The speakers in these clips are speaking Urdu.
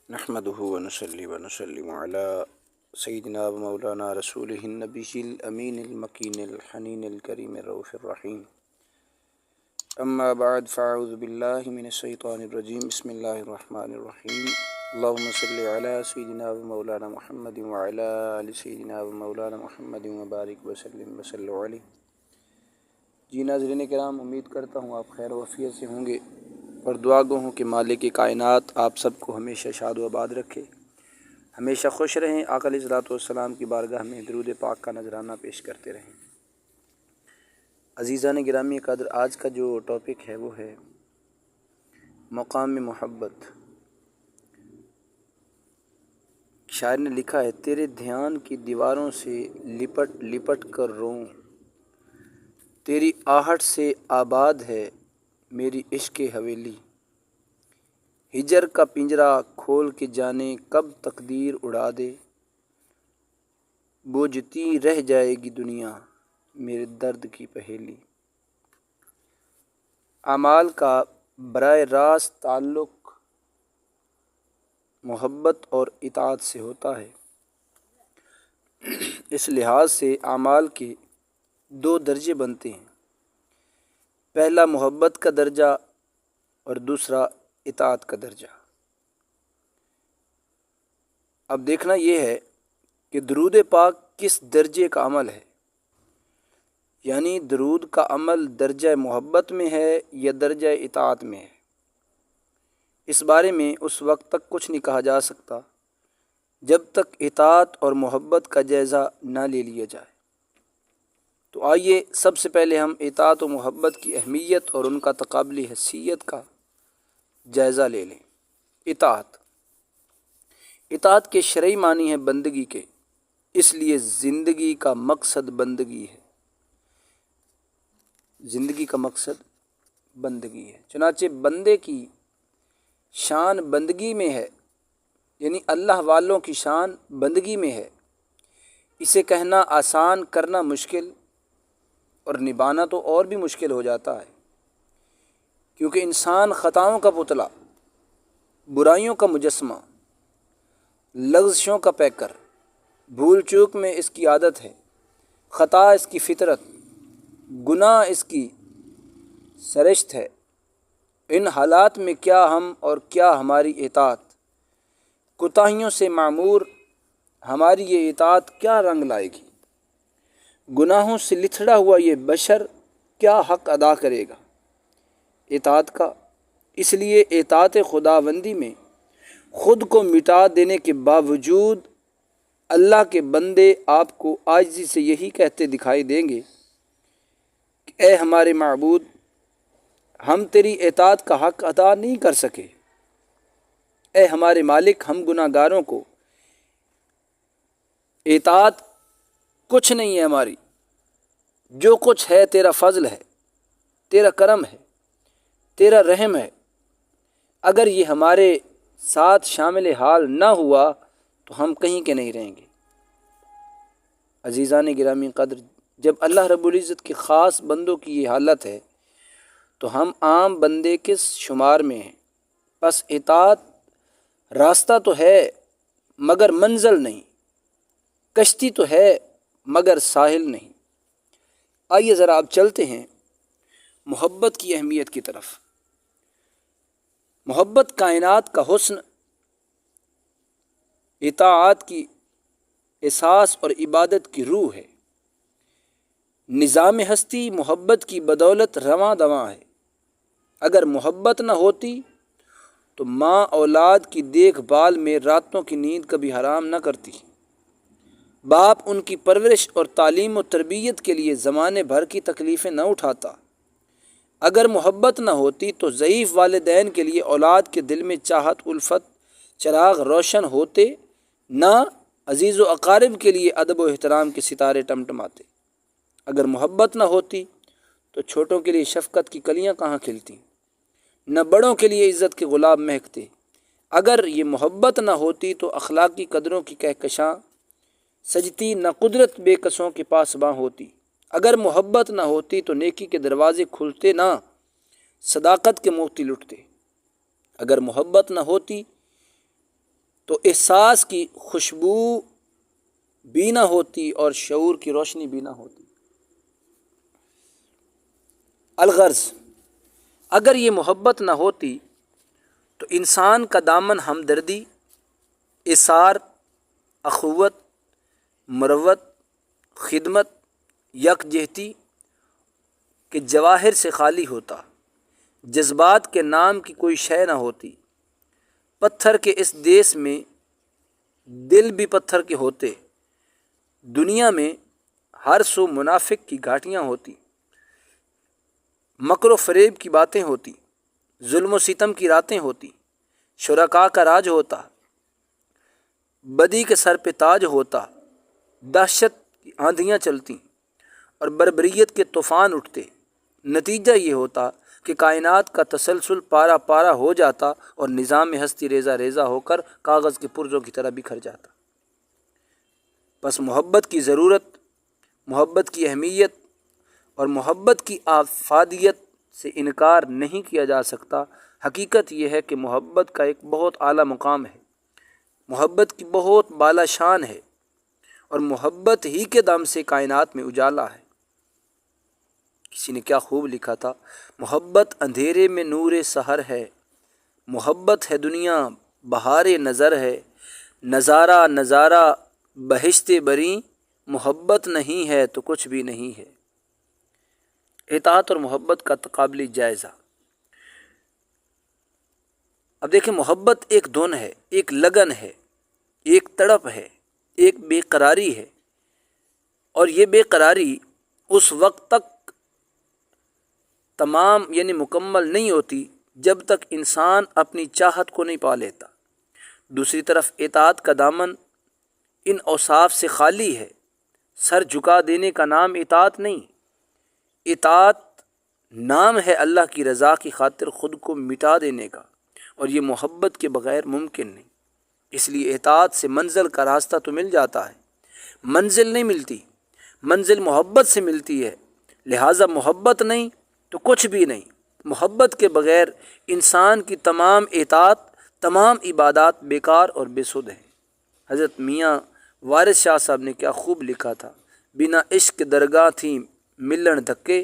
نحمده ونصلي ونسلم على سيدنا ومولانا رسوله النبي الأمين المكين الحنين الكريم الرؤوف الرحيم. أما بعد فأعوذ بالله من الشيطان الرجيم. بسم الله الرحمن الرحيم. اللهم صل على سيدنا ومولانا محمد وعلى آل سيدنا ومولانا محمد وبارك وسلم وصلوا عليه. جی ناظرین کرام، امید کرتا ہوں آپ خیر و عافیت سے ہوں گے اور دعا گو ہوں کہ مالک کائنات آپ سب کو ہمیشہ شاد و آباد رکھے، ہمیشہ خوش رہیں، آقا علیہ الصلوۃ والسلام کی بارگاہ میں درود پاک کا نذرانہ پیش کرتے رہیں۔ عزیزان گرامی قدر، آج کا جو ٹاپک ہے وہ ہے مقام محبت۔ شاعر نے لکھا ہے، تیرے دھیان کی دیواروں سے لپٹ لپٹ کر روں، تیری آہٹ سے آباد ہے میری عشق حویلی، ہجر کا پنجرہ کھول کے جانے کب تقدیر اڑا دے، بوجھتی رہ جائے گی دنیا میرے درد کی پہیلی۔ اعمال کا براہ راست تعلق محبت اور اطاعت سے ہوتا ہے۔ اس لحاظ سے اعمال کے دو درجے بنتے ہیں، پہلا محبت کا درجہ اور دوسرا اطاعت کا درجہ۔ اب دیکھنا یہ ہے کہ درود پاک کس درجے کا عمل ہے، یعنی درود کا عمل درجہ محبت میں ہے یا درجہ اطاعت میں ہے۔ اس بارے میں اس وقت تک کچھ نہیں کہا جا سکتا جب تک اطاعت اور محبت کا جائزہ نہ لے لیا جائے۔ تو آئیے سب سے پہلے ہم اطاعت و محبت کی اہمیت اور ان کا تقابلی حیثیت کا جائزہ لے لیں۔ اطاعت کے شرعی معنی ہے بندگی کے، اس لیے زندگی کا مقصد بندگی ہے۔ زندگی کا مقصد بندگی ہے، چنانچہ بندے کی شان بندگی میں ہے، یعنی اللہ والوں کی شان بندگی میں ہے۔ اسے کہنا آسان، کرنا مشکل اور نبھانا تو اور بھی مشکل ہو جاتا ہے، کیونکہ انسان خطاؤں کا پتلا، برائیوں کا مجسمہ، لغزشوں کا پیکر، بھول چوک میں اس کی عادت ہے، خطا اس کی فطرت، گناہ اس کی سرشت ہے۔ ان حالات میں کیا ہم اور کیا ہماری اطاعت، کوتاہیوں سے معمور ہماری یہ اطاعت کیا رنگ لائے گی؟ گناہوں سے لتھڑا ہوا یہ بشر کیا حق ادا کرے گا اطاعت کا؟ اس لیے اطاعت خداوندی میں خود کو مٹا دینے کے باوجود اللہ کے بندے آپ کو عاجزی سے یہی کہتے دکھائی دیں گے کہ اے ہمارے معبود، ہم تیری اطاعت کا حق ادا نہیں کر سکے۔ اے ہمارے مالک، ہم گناہ گاروں کو اطاعت کچھ نہیں ہے ہماری، جو کچھ ہے تیرا فضل ہے، تیرا کرم ہے، تیرا رحم ہے۔ اگر یہ ہمارے ساتھ شامل حال نہ ہوا تو ہم کہیں کے نہیں رہیں گے۔ عزیزان گرامی قدر، جب اللہ رب العزت کے خاص بندوں کی یہ حالت ہے تو ہم عام بندے کے شمار میں ہیں۔ پس اطاعت راستہ تو ہے مگر منزل نہیں، کشتی تو ہے مگر ساحل نہیں۔ آئیے ذرا آپ چلتے ہیں محبت کی اہمیت کی طرف۔ محبت کائنات کا حسن، اطاعت کی احساس اور عبادت کی روح ہے۔ نظام ہستی محبت کی بدولت رواں دواں ہے۔ اگر محبت نہ ہوتی تو ماں اولاد کی دیکھ بھال میں راتوں کی نیند کبھی حرام نہ کرتی، باپ ان کی پرورش اور تعلیم و تربیت کے لیے زمانے بھر کی تکلیفیں نہ اٹھاتا۔ اگر محبت نہ ہوتی تو ضعیف والدین کے لیے اولاد کے دل میں چاہت الفت چراغ روشن ہوتے، نہ عزیز و اقارب کے لیے ادب و احترام کے ستارے ٹمٹماتے۔ اگر محبت نہ ہوتی تو چھوٹوں کے لیے شفقت کی کلیاں کہاں کھلتی، نہ بڑوں کے لیے عزت کے گلاب مہکتے۔ اگر یہ محبت نہ ہوتی تو اخلاقی قدروں کی کہکشاں سجتی، نہ قدرت بے کسوں کے پاسباں ہوتی۔ اگر محبت نہ ہوتی تو نیکی کے دروازے کھلتے، نہ صداقت کے موتی لٹتے۔ اگر محبت نہ ہوتی تو احساس کی خوشبو بھی نہ ہوتی اور شعور کی روشنی بھی نہ ہوتی۔ الغرض، اگر یہ محبت نہ ہوتی تو انسان کا دامن ہمدردی، اثار، اخوت، مروت، خدمت، یکجہتی کے جواہر سے خالی ہوتا، جذبات کے نام کی کوئی شے نہ ہوتی۔ پتھر کے اس دیس میں دل بھی پتھر کے ہوتے، دنیا میں ہر سو منافق کی گھاٹیاں ہوتی، مکر و فریب کی باتیں ہوتی، ظلم و ستم کی راتیں ہوتی، شرکاء کا راج ہوتا، بدی کے سر پہ تاج ہوتا، دہشت کی آندھیاں چلتی اور بربریت کے طوفان اٹھتے۔ نتیجہ یہ ہوتا کہ کائنات کا تسلسل پارا پارا ہو جاتا اور نظام ہستی ریزہ ریزہ ہو کر کاغذ کے پرزوں کی طرح بکھر جاتا۔ بس محبت کی ضرورت، محبت کی اہمیت اور محبت کی افادیت سے انکار نہیں کیا جا سکتا۔ حقیقت یہ ہے کہ محبت کا ایک بہت اعلیٰ مقام ہے، محبت کی بہت بالا شان ہے، اور محبت ہی کے دم سے کائنات میں اجالا ہے۔ کسی نے کیا خوب لکھا تھا، محبت اندھیرے میں نور سحر ہے، محبت ہے دنیا بہار نظر ہے، نظارہ نظارہ بہشت بری، محبت نہیں ہے تو کچھ بھی نہیں ہے۔ اطاعت اور محبت کا تقابلی جائزہ۔ اب دیکھیں، محبت ایک دھن ہے، ایک لگن ہے، ایک تڑپ ہے، ایک بے قراری ہے، اور یہ بے قراری اس وقت تک تمام یعنی مکمل نہیں ہوتی جب تک انسان اپنی چاہت کو نہیں پا لیتا۔ دوسری طرف اطاعت کا دامن ان اوصاف سے خالی ہے۔ سر جھکا دینے کا نام اطاعت نہیں، اطاعت نام ہے اللہ کی رضا کی خاطر خود کو مٹا دینے کا، اور یہ محبت کے بغیر ممکن نہیں۔ اس لیے اطاعت سے منزل کا راستہ تو مل جاتا ہے، منزل نہیں ملتی، منزل محبت سے ملتی ہے۔ لہٰذا محبت نہیں تو کچھ بھی نہیں۔ محبت کے بغیر انسان کی تمام اطاعت، تمام عبادات بیکار اور بے سود ہیں۔ حضرت میاں وارث شاہ صاحب نے کیا خوب لکھا تھا، بنا عشق درگاہ تھی ملن دھکے،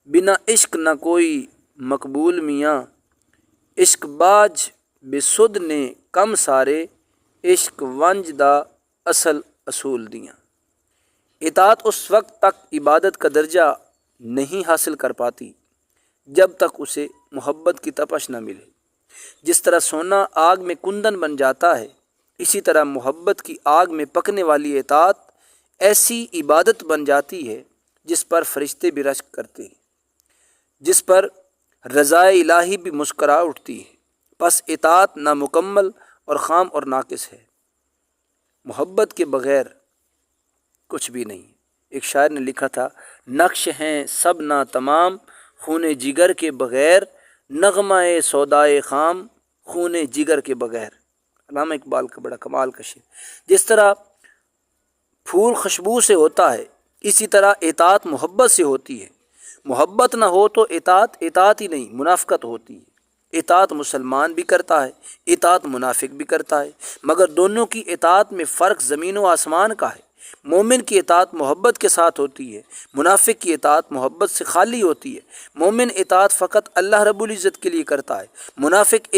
بنا عشق نہ کوئی مقبول میاں، عشق باج بے سود نے کم سارے، عشق ونج دا اصل اصول دیاں۔ اطاعت اس وقت تک عبادت کا درجہ نہیں حاصل کر پاتی جب تک اسے محبت کی تپش نہ ملے۔ جس طرح سونا آگ میں کندن بن جاتا ہے، اسی طرح محبت کی آگ میں پکنے والی اطاعت ایسی عبادت بن جاتی ہے جس پر فرشتے بھی رشک کرتے ہیں، جس پر رضائے الہی بھی مسکرا اٹھتی ہے۔ پس اطاعت نامکمل اور خام اور ناقص ہے، محبت کے بغیر کچھ بھی نہیں۔ ایک شاعر نے لکھا تھا، نقش ہیں سب نا تمام خون جگر کے بغیر، نغمہ سودائے خام خون جگر کے بغیر۔ علامہ اقبال کا بڑا کمال کا شعر۔ جس طرح پھول خوشبو سے ہوتا ہے، اسی طرح اطاعت محبت سے ہوتی ہے۔ محبت نہ ہو تو اطاعت ہی نہیں، منافقت ہوتی ہے۔ اطاعت مسلمان بھی کرتا ہے، اطاعت منافق بھی کرتا ہے، مگر دونوں کی اطاعت میں فرق زمین و آسمان کا ہے۔ مومن کی اطاعت محبت کے ساتھ ہوتی ہے، منافق کی اطاعت محبت سے خالی ہوتی ہے۔ مومن اطاعت فقط اللہ رب العزت کے لیے کرتا ہے، منافق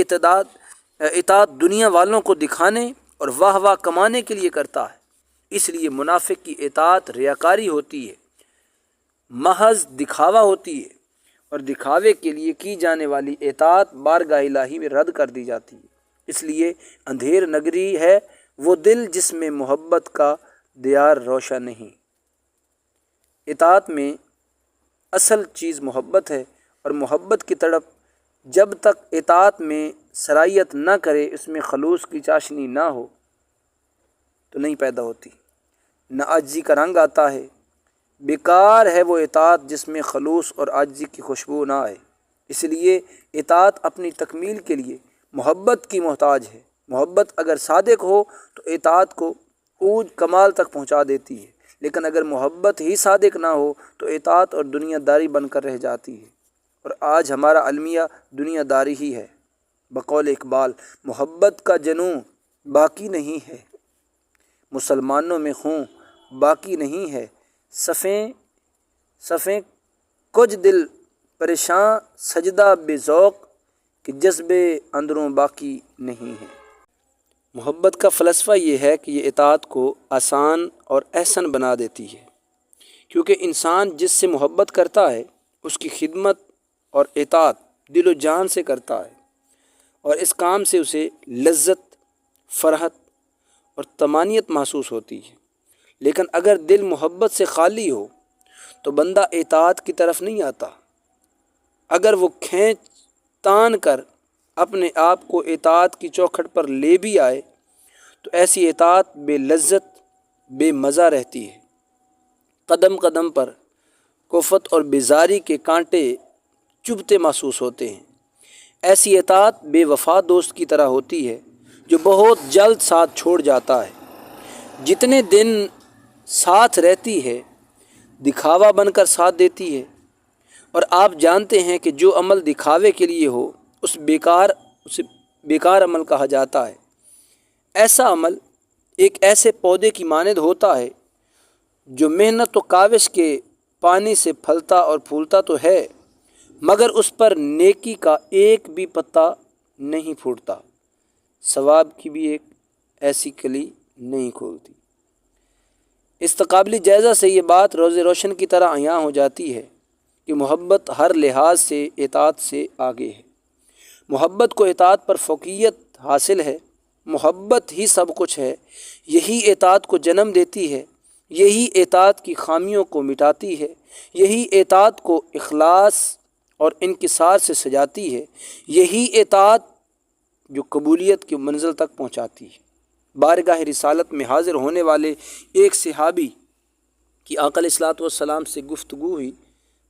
اطاعت دنیا والوں کو دکھانے اور واہ واہ کمانے کے لیے کرتا ہے۔ اس لیے منافق کی اطاعت ریاکاری ہوتی ہے، محض دکھاوا ہوتی ہے، اور دکھاوے کے لیے کی جانے والی اطاعت بارگاہ الہی میں رد کر دی جاتی ہے۔ اس لیے اندھیر نگری ہے وہ دل جس میں محبت کا دیار روشن نہیں۔ اطاعت میں اصل چیز محبت ہے، اور محبت کی تڑپ جب تک اطاعت میں سرایت نہ کرے، اس میں خلوص کی چاشنی نہ ہو تو نہیں پیدا ہوتی، نہ عاجزی کا رنگ آتا ہے۔ بیکار ہے وہ اطاعت جس میں خلوص اور عاجزی کی خوشبو نہ آئے۔ اس لیے اطاعت اپنی تکمیل کے لیے محبت کی محتاج ہے۔ محبت اگر صادق ہو تو اطاعت کو اوج کمال تک پہنچا دیتی ہے، لیکن اگر محبت ہی صادق نہ ہو تو اطاعت اور دنیا داری بن کر رہ جاتی ہے، اور آج ہمارا المیہ دنیا داری ہی ہے۔ بقول اقبال، محبت کا جنوں باقی نہیں ہے، مسلمانوں میں خون باقی نہیں ہے، صفیں کچھ دل پریشاں سجدہ بے ذوق کہ جذبے اندروں باقی نہیں ہے۔ محبت کا فلسفہ یہ ہے کہ یہ اطاعت کو آسان اور احسن بنا دیتی ہے، کیونکہ انسان جس سے محبت کرتا ہے اس کی خدمت اور اطاعت دل و جان سے کرتا ہے، اور اس کام سے اسے لذت، فرحت اور طمانینت محسوس ہوتی ہے۔ لیکن اگر دل محبت سے خالی ہو تو بندہ اطاعت کی طرف نہیں آتا۔ اگر وہ کھینچ تان کر اپنے آپ کو اطاعت کی چوکھٹ پر لے بھی آئے تو ایسی اطاعت بے لذت، بے مزہ رہتی ہے۔ قدم قدم پر کفت اور بیزاری کے کانٹے چبھتے محسوس ہوتے ہیں۔ ایسی اطاعت بے وفا دوست کی طرح ہوتی ہے جو بہت جلد ساتھ چھوڑ جاتا ہے۔ جتنے دن ساتھ رہتی ہے دکھاوا بن کر ساتھ دیتی ہے، اور آپ جانتے ہیں کہ جو عمل دکھاوے کے لیے ہو اسے بیکار عمل کہا جاتا ہے۔ ایسا عمل ایک ایسے پودے کی مانند ہوتا ہے جو محنت و کاوش کے پانی سے پھلتا اور پھولتا تو ہے مگر اس پر نیکی کا ایک بھی پتا نہیں پھوٹتا، ثواب کی بھی ایک ایسی کلی نہیں کھولتی۔ استقابلی جائزہ سے یہ بات روز روشن کی طرح عیاں ہو جاتی ہے کہ محبت ہر لحاظ سے اطاعت سے آگے ہے۔ محبت کو اطاعت پر فوقیت حاصل ہے۔ محبت ہی سب کچھ ہے، یہی اطاعت کو جنم دیتی ہے، یہی اطاعت کی خامیوں کو مٹاتی ہے، یہی اطاعت کو اخلاص اور انکسار سے سجاتی ہے، یہی اطاعت جو قبولیت کی منزل تک پہنچاتی ہے۔ بارگاہ رسالت میں حاضر ہونے والے ایک صحابی کی آقا علیہ الصلوۃ والسلام سے گفتگو ہوئی،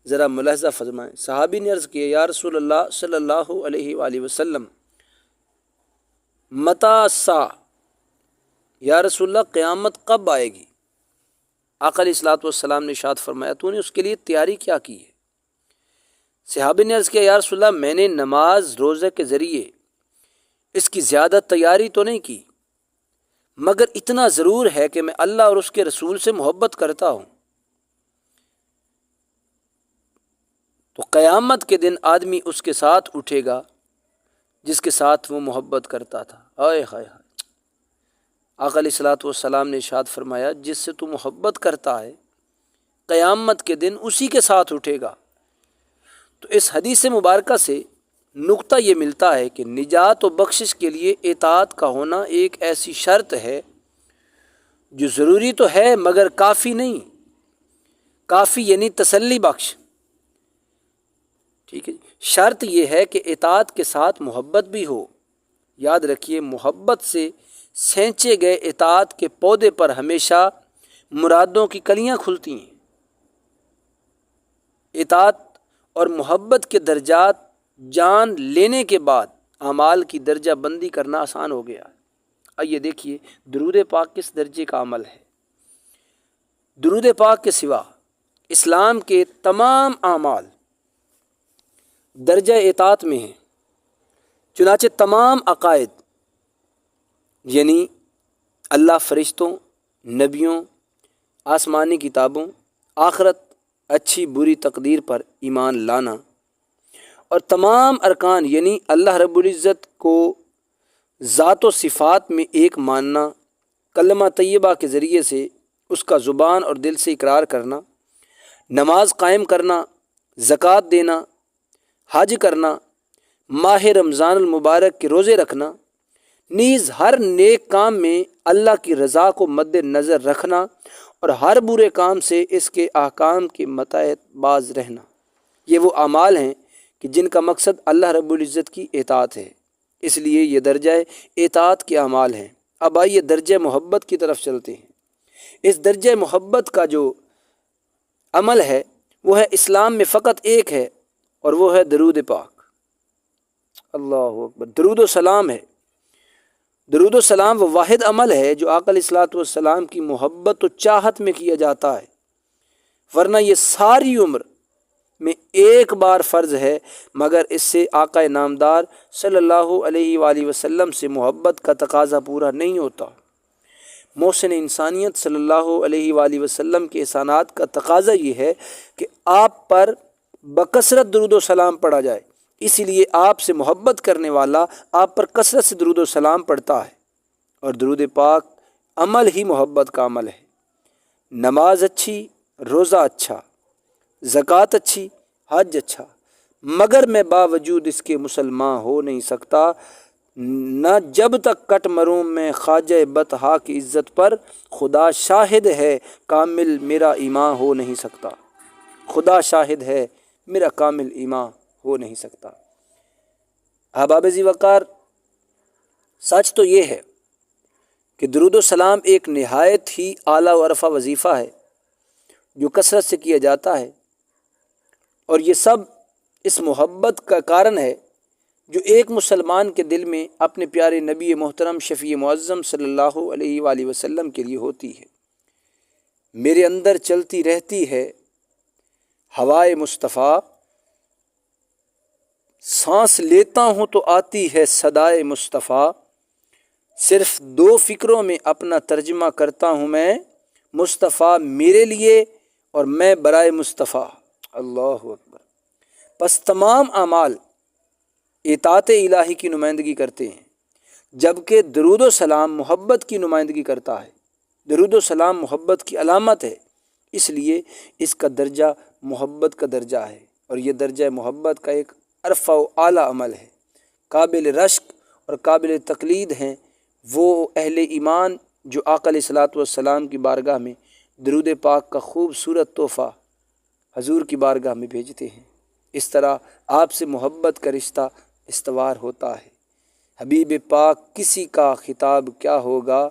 ذرا ملاحظہ فرمائیں۔ صحابی نے عرض کیا، یا رسول اللہ صلی اللہ علیہ وآلہ وسلم، متی الساعہ، یا رسول اللہ قیامت کب آئے گی؟ آقا علیہ الصلوۃ والسلام نے ارشاد فرمایا، تو نے اس کے لیے تیاری کیا کی ہے؟ صحابی نے عرض کیا، یا رسول اللہ میں نے نماز روزے کے ذریعے اس کی زیادہ تیاری تو نہیں کی، مگر اتنا ضرور ہے کہ میں اللہ اور اس کے رسول سے محبت کرتا ہوں۔ تو قیامت کے دن آدمی اس کے ساتھ اٹھے گا جس کے ساتھ وہ محبت کرتا تھا۔ ہائے ہائے ہائے! آقا علیہ الصلوۃ والسلام نے ارشاد فرمایا، جس سے تو محبت کرتا ہے قیامت کے دن اسی کے ساتھ اٹھے گا۔ تو اس حدیث مبارکہ سے نقطہ یہ ملتا ہے کہ نجات و بخشش کے لیے اطاعت کا ہونا ایک ایسی شرط ہے جو ضروری تو ہے مگر کافی نہیں۔ کافی یعنی تسلی بخش، ٹھیک ہے۔ شرط یہ ہے کہ اطاعت کے ساتھ محبت بھی ہو۔ یاد رکھیے، محبت سے سینچے گئے اطاعت کے پودے پر ہمیشہ مرادوں کی کلیاں کھلتی ہیں۔ اطاعت اور محبت کے درجات جان لینے کے بعد اعمال کی درجہ بندی کرنا آسان ہو گیا۔ آئیے دیکھیے درود پاک کس درجے کا عمل ہے۔ درود پاک کے سوا اسلام کے تمام اعمال درجہ اطاعت میں ہیں، چنانچہ تمام عقائد یعنی اللہ، فرشتوں، نبیوں، آسمانی کتابوں، آخرت، اچھی بری تقدیر پر ایمان لانا، اور تمام ارکان یعنی اللہ رب العزت کو ذات و صفات میں ایک ماننا، کلمہ طیبہ کے ذریعے سے اس کا زبان اور دل سے اقرار کرنا، نماز قائم کرنا، زکوٰۃ دینا، حج کرنا، ماہ رمضان المبارک کے روزے رکھنا، نیز ہر نیک کام میں اللہ کی رضا کو مد نظر رکھنا اور ہر برے کام سے اس کے احکام کے متحد باز رہنا، یہ وہ اعمال ہیں کہ جن کا مقصد اللہ رب العزت کی اطاعت ہے، اس لیے یہ درجہ اطاعت کے اعمال ہیں۔ اب آئیے درجہ محبت کی طرف چلتے ہیں۔ اس درجہ محبت کا جو عمل ہے وہ ہے اسلام میں فقط ایک ہے، اور وہ ہے درود پاک۔ اللہ اکبر! درود و سلام ہے۔ درود و سلام وہ واحد عمل ہے جو آقا علیہ الصلوۃ والسلام کی محبت و چاہت میں کیا جاتا ہے، ورنہ یہ ساری عمر میں ایک بار فرض ہے، مگر اس سے آقا نامدار صلی اللہ علیہ وآلہ وسلم سے محبت کا تقاضا پورا نہیں ہوتا۔ محسن انسانیت صلی اللہ علیہ وآلہ وسلم کے احسانات کا تقاضا یہ ہے کہ آپ پر بکثرت درود و سلام پڑھا جائے، اسی لیے آپ سے محبت کرنے والا آپ پر کثرت سے درود و سلام پڑھتا ہے۔ اور درود پاک عمل ہی محبت کا عمل ہے۔ نماز اچھی، روزہ اچھا، زکوٰۃ اچھی، حج اچھا، مگر میں باوجود اس کے مسلمان ہو نہیں سکتا، نہ جب تک کٹ مروں میں خواجہ بطحا کی عزت پر، خدا شاہد ہے کامل میرا ایمان ہو نہیں سکتا۔ خدا شاہد ہے میرا کامل ایمان ہو نہیں سکتا۔ احباب ذی وقار، سچ تو یہ ہے کہ درود و سلام ایک نہایت ہی اعلیٰ و عرفہ وظیفہ ہے جو کثرت سے کیا جاتا ہے، اور یہ سب اس محبت کا کارن ہے جو ایک مسلمان کے دل میں اپنے پیارے نبی محترم شفیع معظم صلی اللہ علیہ وآلہ وسلم کے لیے ہوتی ہے۔ میرے اندر چلتی رہتی ہے ہوائے مصطفیٰ، سانس لیتا ہوں تو آتی ہے صدائے مصطفیٰ، صرف دو فکروں میں اپنا ترجمہ کرتا ہوں میں، مصطفیٰ میرے لیے اور میں برائے مصطفیٰ۔ اللہ اکبر۔ پس تمام اعمال اطاعت الہی کی نمائندگی کرتے ہیں، جبکہ درود و سلام محبت کی نمائندگی کرتا ہے۔ درود و سلام محبت کی علامت ہے، اس لیے اس کا درجہ محبت کا درجہ ہے، اور یہ درجہ محبت کا ایک عرفہ و اعلیٰ عمل ہے۔ قابل رشک اور قابل تقلید ہیں وہ اہل ایمان جو آقا علیہ الصلوۃ والسلام کی بارگاہ میں درود پاک کا خوبصورت تحفہ حضور کی بارگاہ میں بھیجتے ہیں۔ اس طرح آپ سے محبت کا رشتہ استوار ہوتا ہے۔ حبیب پاک کسی کا خطاب کیا ہوگا،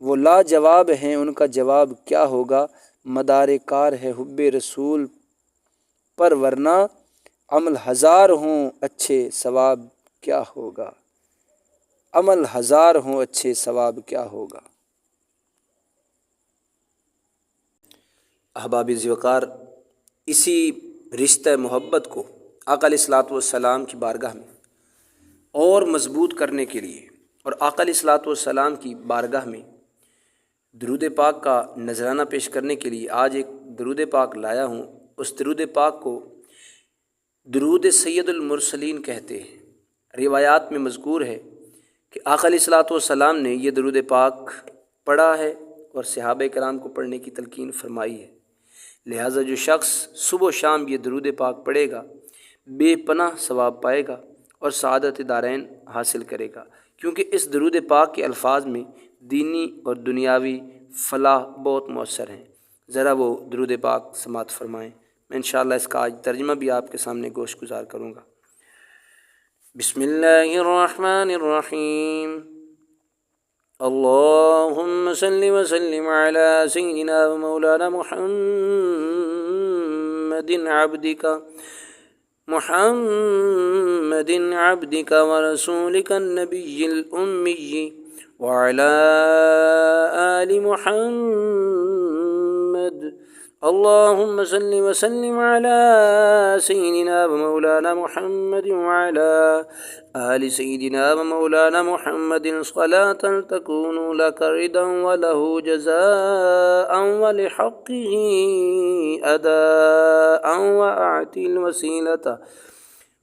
وہ لاجواب ہیں ان کا جواب کیا ہوگا، مدار کار ہے حب رسول پر ورنہ عمل ہزار ہوں اچھے ثواب کیا ہوگا، عمل ہزار ہوں اچھے ثواب کیا ہوگا۔ احباب ذی وقار، اسی رشتہ محبت کو آقا علیہ الصلوۃ والسلام کی بارگاہ میں اور مضبوط کرنے کے لیے، اور آقا علیہ الصلوۃ والسلام کی بارگاہ میں درود پاک کا نذرانہ پیش کرنے کے لیے آج ایک درود پاک لایا ہوں۔ اس درود پاک کو درود سید المرسلین کہتے ہیں۔ روایات میں مذکور ہے کہ آقا علیہ الصلوۃ والسلام نے یہ درود پاک پڑھا ہے اور صحابہ کرام کو پڑھنے کی تلقین فرمائی ہے، لہٰذا جو شخص صبح و شام یہ درود پاک پڑھے گا بے پناہ ثواب پائے گا اور سعادت دارین حاصل کرے گا، کیونکہ اس درود پاک کے الفاظ میں دینی اور دنیاوی فلاح بہت مؤثر ہیں۔ ذرا وہ درود پاک سماعت فرمائیں۔ میں انشاءاللہ اس کا آج ترجمہ بھی آپ کے سامنے گوش گزار کروں گا۔ بسم اللہ الرحمن الرحیم۔ اللہم صل وسلم علی سیدنا و مولانا محمد عبدک ورسولک النبی الأمی وعلى آل محمد۔ اللهم صل وسلم على سيدنا ومولانا محمد وعلى آل سيدنا ومولانا محمد صلاة تكون لك رضا وله جزاء ولحقه أداء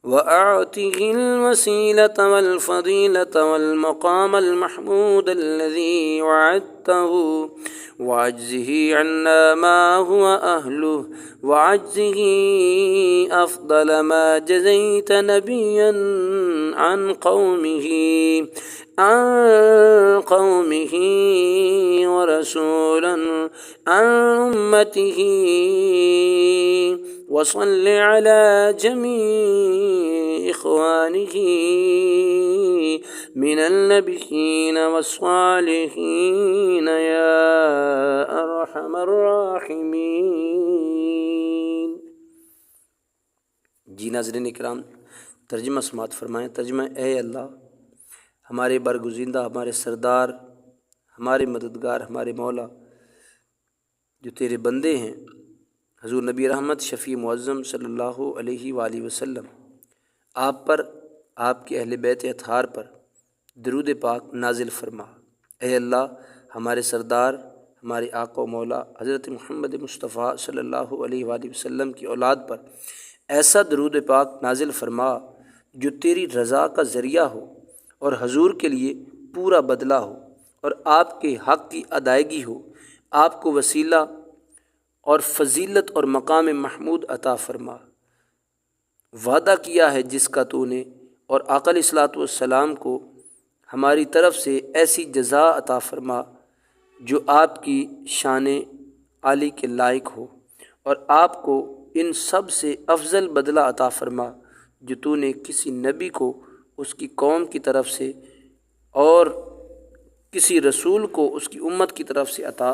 وأعطه الوسيلة والفضيلة والمقام المحمود الذي وعدته، وعجزه عنا ما هو أهله، وعجزه أفضل ما جزيت نبيا عن قومه ورسولا عن أمته، وصل على جميع إخوانه من النبيين والصالحين يا أرحم الراحمين۔ جی ناظرین اکرام، ترجمہ سماعت فرمائیں۔ ترجمہ: اے اللہ، ہمارے برگزیدہ، ہمارے سردار، ہمارے مددگار، ہمارے مولا، جو تیرے بندے ہیں، حضور نبی رحمت شفیع معظم صلی اللہ علیہ وآلہ وسلم آپ پر، آپ کے اہل بیت اطہار پر درود پاک نازل فرما۔ اے اللہ ہمارے سردار، ہمارے آقا و مولا حضرت محمد مصطفیٰ صلی اللہ علیہ وآلہ وسلم کی اولاد پر ایسا درود پاک نازل فرما جو تیری رضا کا ذریعہ ہو اور حضور کے لیے پورا بدلہ ہو، اور آپ کے حق کی ادائیگی ہو۔ آپ کو وسیلہ اور فضیلت اور مقام محمود عطا فرما۔ وعدہ کیا ہے جس کا تو نے، اور آقا علیہ الصلوۃ والسلام کو ہماری طرف سے ایسی جزا عطا فرما جو آپ کی شان عالی کے لائق ہو، اور آپ کو ان سب سے افضل بدلہ عطا فرما جو تو نے کسی نبی کو اس کی قوم کی طرف سے اور کسی رسول کو اس کی امت کی طرف سے عطا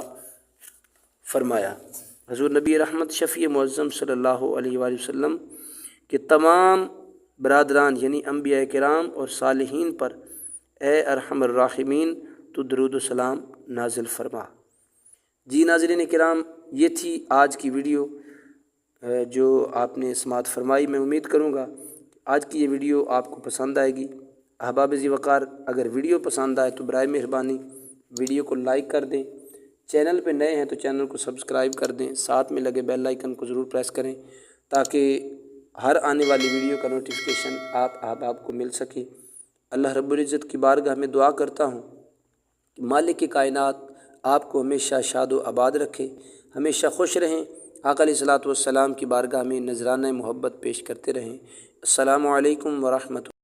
فرمایا۔ حضور نبی رحمت شفیع معظم صلی اللہ علیہ وآلہ وسلم کے تمام برادران یعنی انبیاء کرام اور صالحین پر اے ارحم الراحمین تو درود و سلام نازل فرما۔ جی ناظرین کرام، یہ تھی آج کی ویڈیو جو آپ نے سماعت فرمائی۔ میں امید کروں گا آج کی یہ ویڈیو آپ کو پسند آئے گی۔ احباب ذی وقار، اگر ویڈیو پسند آئے تو برائے مہربانی ویڈیو کو لائک کر دیں، چینل پہ نئے ہیں تو چینل کو سبسکرائب کر دیں، ساتھ میں لگے بیل آئیکن کو ضرور پریس کریں تاکہ ہر آنے والی ویڈیو کا نوٹیفیکیشن آپ احباب کو مل سکے۔ اللہ رب العزت کی بارگاہ میں دعا کرتا ہوں کہ مالک کائنات آپ کو ہمیشہ شاد و آباد رکھے، ہمیشہ خوش رہیں، آقا علیہ الصلوۃ والسلام کی بارگاہ میں نذرانہ محبت پیش کرتے رہیں۔ السلام علیکم ورحمۃ اللہ۔